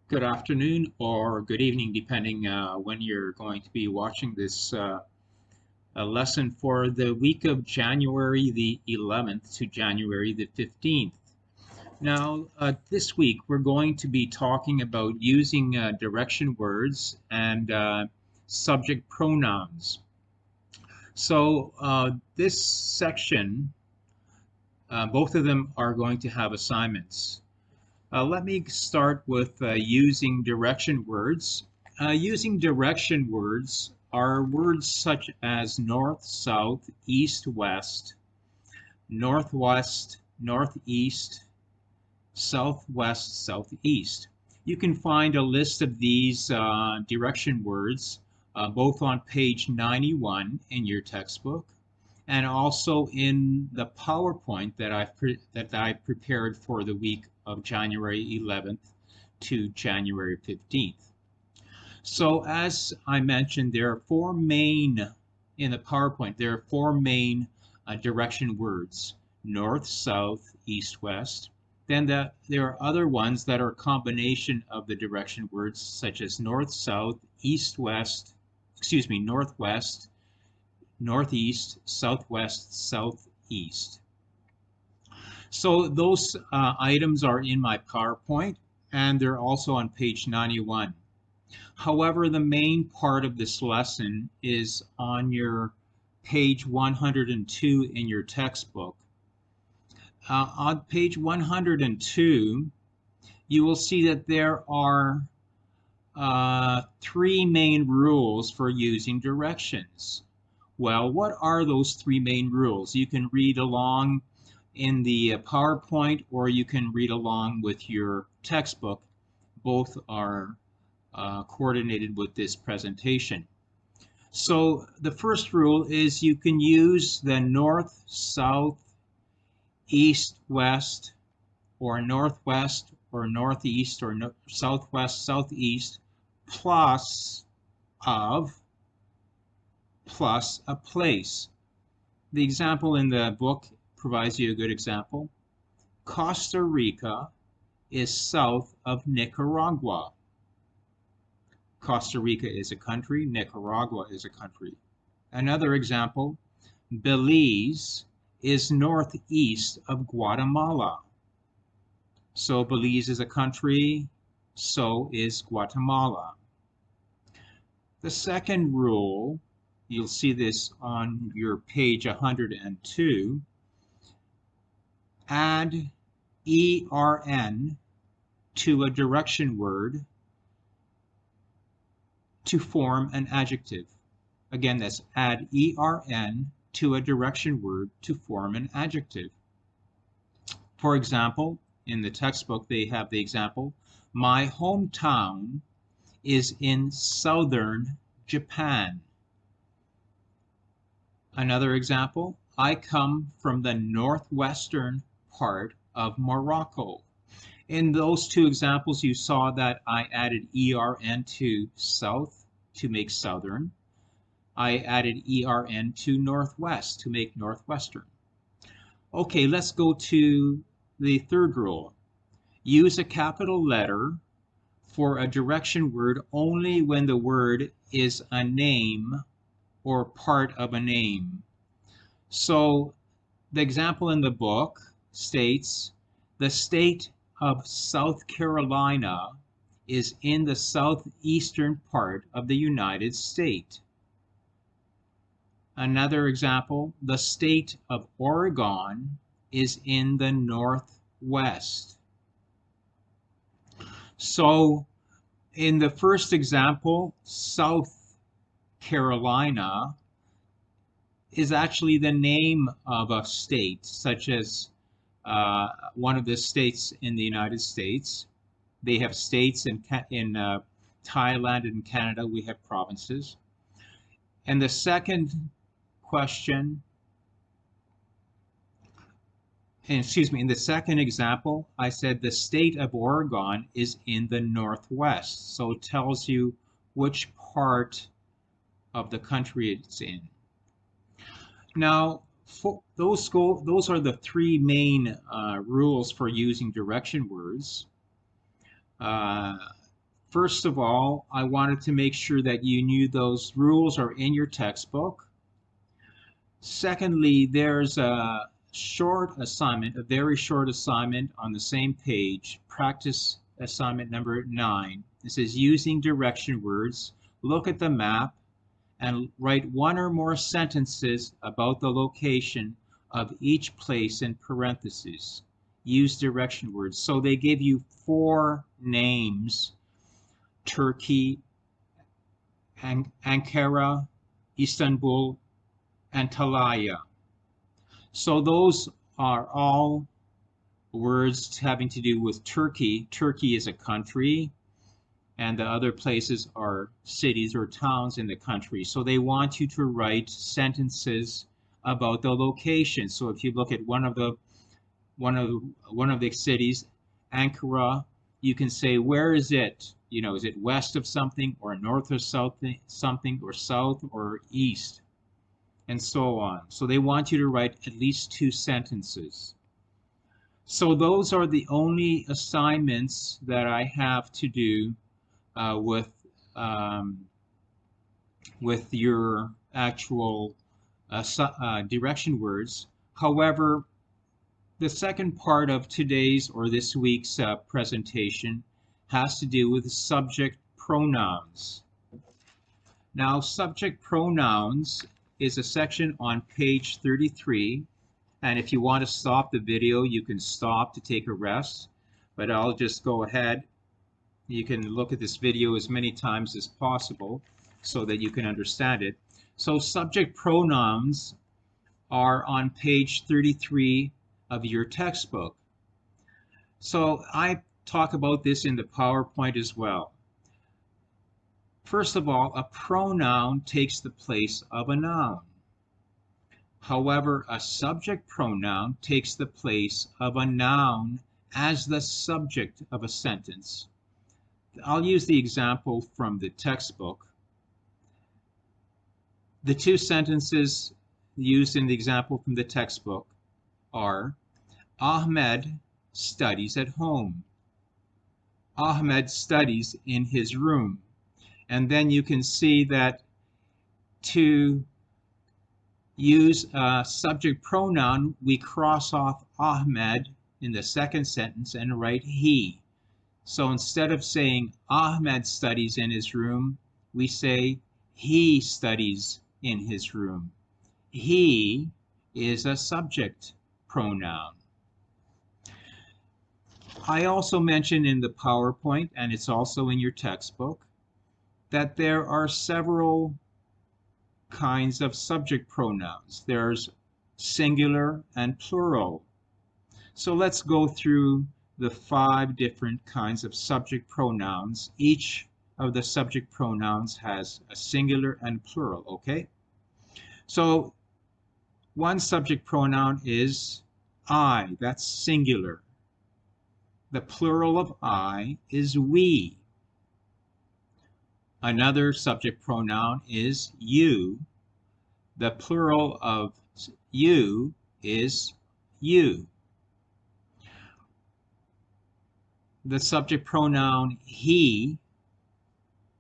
Good afternoon or good evening, depending when you're going to be watching this lesson for the week of January the 11th to January the 15th. Now, this week we're going to be talking about using direction words and subject pronouns. So, this section, both of them are going to have assignments. Let me start with using direction words. Using direction words are words such as north, south, east, west, northwest, northeast, southwest, southeast. You can find a list of these direction words both on page 91 in your textbook and also in the PowerPoint that I prepared for the week of January 11th to January 15th. So as I mentioned, there are four main in the PowerPoint. There are four main direction words: north, south, east, west. Then there are other ones that are a combination of the direction words, such as north, south, east, west, northwest, northeast, southwest, southeast. So those items are in my PowerPoint and they're also on page 91. However, the main part of this lesson is on your page 102 in your textbook. On page 102, you will see that there are three main rules for using directions. Well, what are those three main rules? You can read along in the PowerPoint or you can read along with your textbook. Both are coordinated with this presentation. So the first rule is you can use the north, south, east, west, or northwest, or northeast, or southwest, southeast, plus plus a place. The example in the book provides you a good example. Costa Rica is south of Nicaragua. Costa Rica is a country, Nicaragua is a country. Another example, Belize is northeast of Guatemala. So Belize is a country, so is Guatemala. The second rule, you'll see this on your page 102, add ERN to a direction word to form an adjective. Again, that's add ERN to a direction word to form an adjective. For example, in the textbook, they have the example, my hometown is in southern Japan. Another example, I come from the northwestern part of Morocco. In those two examples, you saw that I added ERN to south to make southern. I added ERN to northwest to make northwestern. Okay, let's go to the third rule. Use a capital letter for a direction word only when the word is a name or part of a name. So the example in the book states, the state of South Carolina is in the southeastern part of the United States. Another example, the state of Oregon is in the northwest. So in the first example, South Carolina is actually the name of a state, such as one of the states in the United States. They have states in Thailand and Canada, we have provinces. And the second question, in the second example, I said the state of Oregon is in the northwest. So it tells you which part of the country it's in. Now, those are the three main rules for using direction words. First of all, I wanted to make sure that you knew those rules are in your textbook. Secondly, there's a short assignment, a very short assignment on the same page, practice assignment number 9. It says using direction words, look at the map and write one or more sentences about the location of each place in parentheses. Use direction words. So they give you 4 names: Turkey, Ankara, Istanbul, Antalya. So those are all words having to do with Turkey. Turkey is a country, and the other places are cities or towns in the country. So they want you to write sentences about the location. So if you look at one of the cities, Ankara, you can say, where is it? You know, is it west of something, or north of something, or south or east, and so on. So they want you to write at least 2 sentences. So those are the only assignments that I have to do with your actual direction words. However, the second part of today's or this week's presentation has to do with subject pronouns. Now, subject pronouns is a section on page 33, and if you want to stop the video, you can stop to take a rest, but I'll just go ahead. You can look at this video as many times as possible so that you can understand it. So subject pronouns are on page 33 of your textbook. So I talk about this in the PowerPoint as well. First of all, a pronoun takes the place of a noun. However, a subject pronoun takes the place of a noun as the subject of a sentence. I'll use the example from the textbook. The 2 sentences used in the example from the textbook are, Ahmed studies at home. Ahmed studies in his room. And then you can see that to use a subject pronoun, we cross off Ahmed in the second sentence and write he. So instead of saying Ahmed studies in his room, we say he studies in his room. He is a subject pronoun. I also mentioned in the PowerPoint, and it's also in your textbook, that there are several kinds of subject pronouns. There's singular and plural. So let's go through the 5 different kinds of subject pronouns. Each of the subject pronouns has a singular and plural, okay? So one subject pronoun is I, that's singular. The plural of I is we. Another subject pronoun is you. The plural of you is you. The subject pronoun he,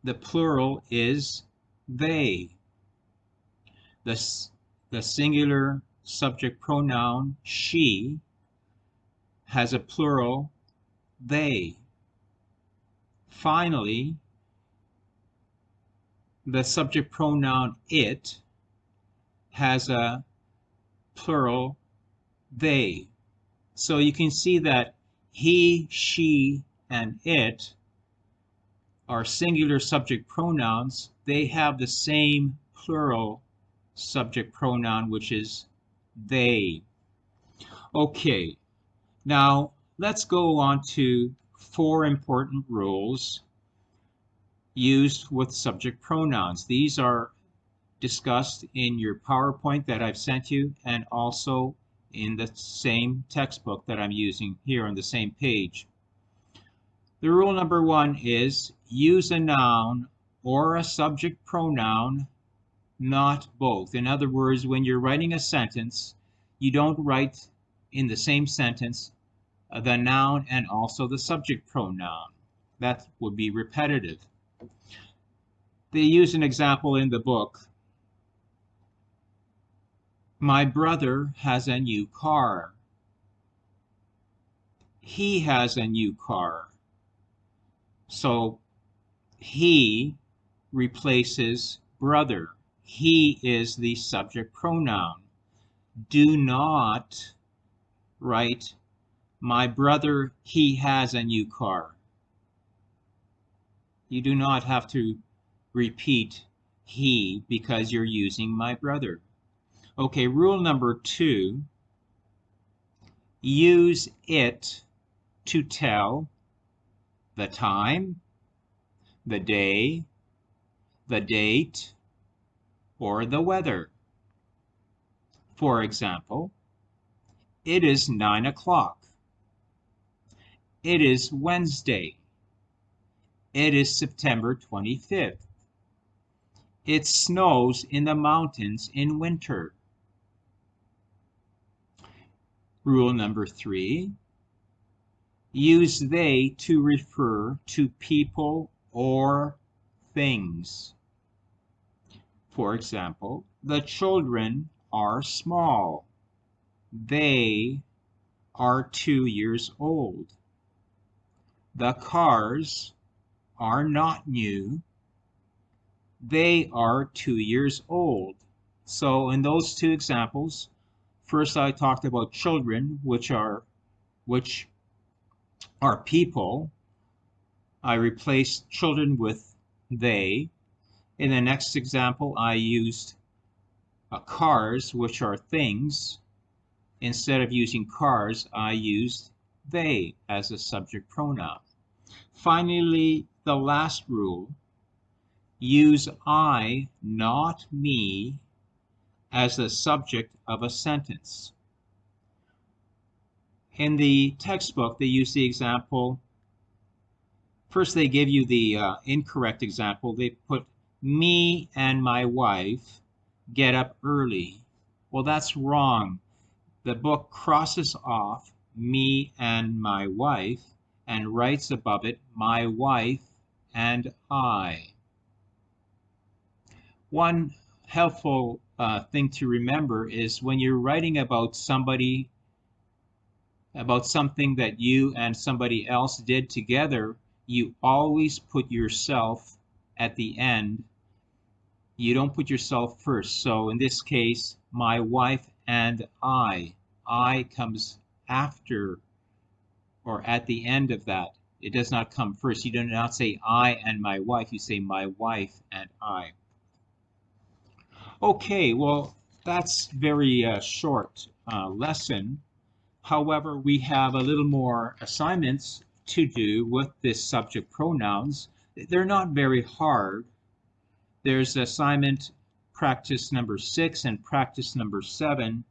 the plural is they. The singular subject pronoun she has a plural they. Finally, the subject pronoun it has a plural they. So you can see that he, she, and it are singular subject pronouns. They have the same plural subject pronoun, which is they. Okay, now let's go on to 4 important rules used with subject pronouns. These are discussed in your PowerPoint that I've sent you, and also in the same textbook that I'm using here on the same page. The rule number 1 is use a noun or a subject pronoun, not both. In other words, when you're writing a sentence, you don't write in the same sentence the noun and also the subject pronoun. That would be repetitive. They use an example in the book. My brother has a new car. He has a new car. So he replaces brother. He is the subject pronoun. Do not write, my brother, he has a new car. You do not have to repeat he because you're using my brother. Okay, rule number 2, use it to tell the time, the day, the date, or the weather. For example, it is 9 o'clock. It is Wednesday. It is September 25th. It snows in the mountains in winter. Rule number 3, use they to refer to people or things. For example, the children are small. They are 2 years old. The cars are not new. They are 2 years old. So in those two examples, first I talked about children, which are people. I replaced children with they. In the next example, I used cars, which are things. Instead of using cars, I used they as a subject pronoun. Finally, the last rule, use I, not me, as the subject of a sentence. In the textbook, they use the example. First, they give you the incorrect example. They put, me and my wife get up early. Well, that's wrong. The book crosses off me and my wife and writes above it, my wife and I. One helpful thing to remember is when you're writing about somebody, about something that you and somebody else did together, you always put yourself at the end. You don't put yourself first. So in this case, my wife and I comes after or at the end of that. It does not come first. You do not say I and my wife. You say my wife and I. Okay, well, that's very short lesson. However, we have a little more assignments to do with this subject pronouns. They're not very hard. There's assignment practice number 6 and practice number 7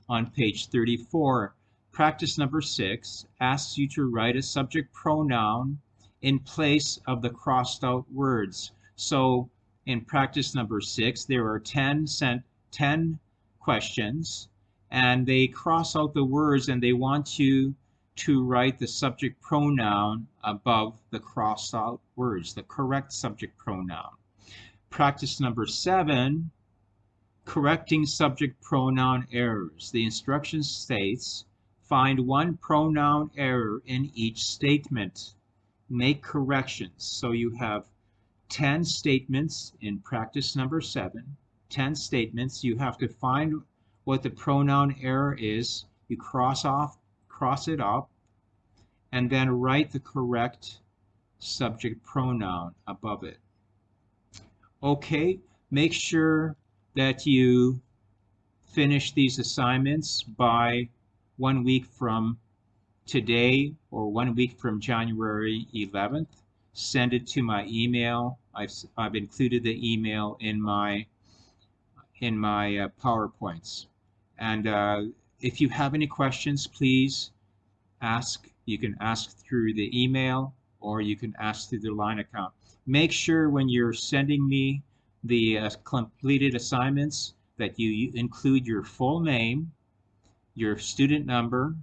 on page 34. Practice number 6 asks you to write a subject pronoun in place of the crossed out words. So in practice number 6, there are 10 questions, and they cross out the words and they want you to write the subject pronoun above the crossed out words, the correct subject pronoun. Practice number 7, correcting subject pronoun errors. The instruction states, find one pronoun error in each statement. Make corrections. So you have 10 statements in practice number 7. 10 statements. You have to find what the pronoun error is. You cross it off, and then write the correct subject pronoun above it. Okay, make sure that you finish these assignments by 1 week from today or 1 week from January 11th. Send it to my email. I've included the email in my PowerPoints. And if you have any questions, please ask. You can ask through the email or you can ask through the line account. Make sure when you're sending me the completed assignments that you include your full name, your student number,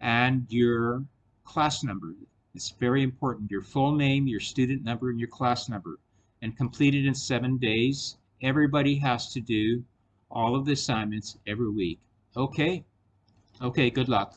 and your class number. It's very important. Your full name, your student number, and your class number. And complete it in 7 days. Everybody has to do all of the assignments every week. Okay? Okay, good luck.